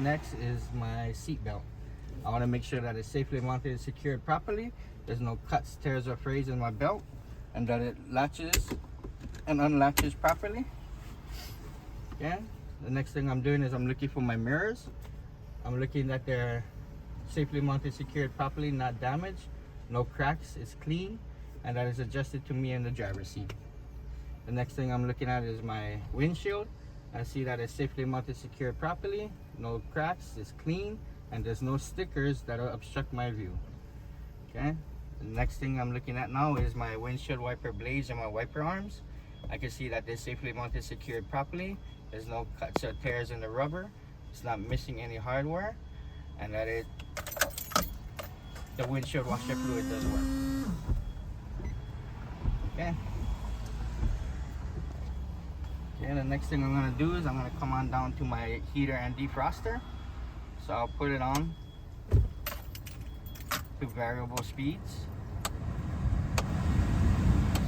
Next is my seat belt. I want to make sure that it's safely mounted and secured properly. There's no cuts, tears, or frays in my belt, and that it latches and unlatches properly. Okay. The next thing I'm doing is I'm looking for my mirrors. I'm looking that they're safely mounted, secured properly, not damaged, no cracks, it's clean, and that is adjusted to me in the driver's seat. The next thing I'm looking at is my windshield. I see that it's safely mounted, secured properly, no cracks, it's clean, and there's no stickers that will obstruct my view. Okay. The next thing I'm looking at now is my windshield wiper blades and my wiper arms. I can see that they're safely mounted, secured properly. There's no cuts or tears in the rubber. It's not missing any hardware, and that the windshield washer fluid does work. Okay. Okay, the next thing I'm gonna do is I'm gonna come on down to my heater and defroster. So I'll put it on to variable speeds.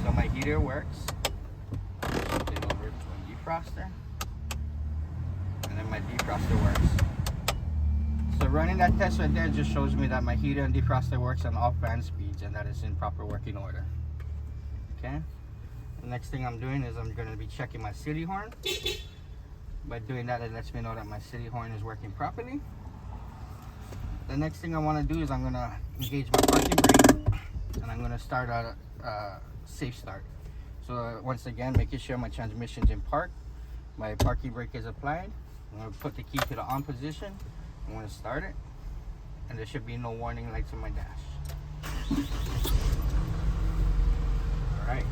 So my heater works. Shift it over to a defroster. And then my defroster works. So running that test right there just shows me that my heater and defroster works on all fan speeds and that it's in proper working order. Okay. The next thing I'm doing is I'm going to be checking my city horn. By doing that, it lets me know that my city horn is working properly. The next thing I want to do is I'm going to engage my parking brake, and I'm going to start a safe start. So once again, making sure my transmission's in park, my parking brake is applied. I'm going to put the key to the on position. I'm going to start it, and there should be no warning lights on my dash. Alright.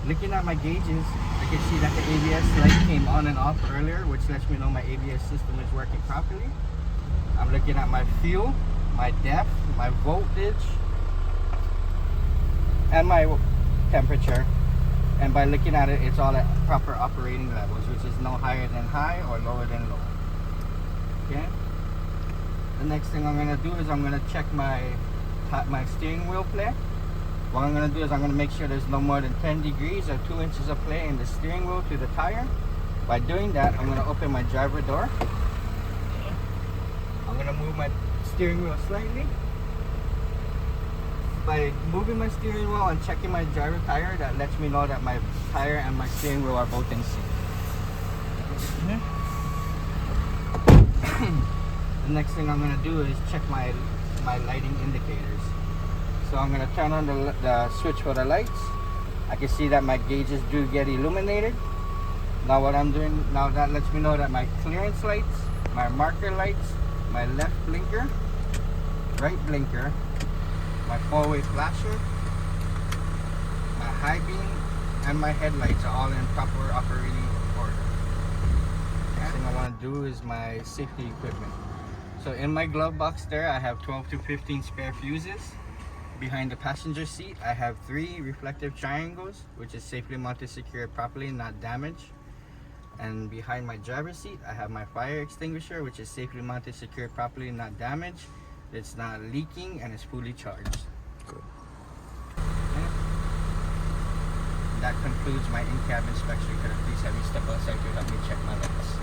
Looking at my gauges, I can see that the ABS light came on and off earlier, which lets me know my ABS system is working properly. I'm looking at my fuel, my depth, my voltage, and my temperature. And by looking at it, it's all at proper operating levels, which is no higher than high or lower than low. Okay. The next thing I'm going to do is I'm going to check my steering wheel play. What I'm going to do is I'm going to make sure there's no more than 10 degrees or 2 inches of play in the steering wheel to the tire. By doing that, I'm going to open my driver door. I'm going to move my steering wheel slightly. By moving my steering wheel and checking my driver tire, that lets me know that my tire and my steering wheel are both in sync. The next thing I'm going to do is check my lighting indicators. So I'm going to turn on the switch for the lights. I can see that my gauges do get illuminated. Now what I'm doing, now that lets me know that my clearance lights, my marker lights, my left blinker, right blinker, my four-way flasher, my high beam, and my headlights are all in proper operating order. Next thing I want to do is my safety equipment. So in my glove box there, I have 12 to 15 spare fuses. Behind the passenger seat, I have 3 reflective triangles, which is safely mounted, secured properly, not damaged. And behind my driver's seat, I have my fire extinguisher, which is safely mounted, secured properly, not damaged. It's not leaking, and it's fully charged. Good. Okay. That concludes my in-cab inspection. Could I please have you step outside to help me check my lights?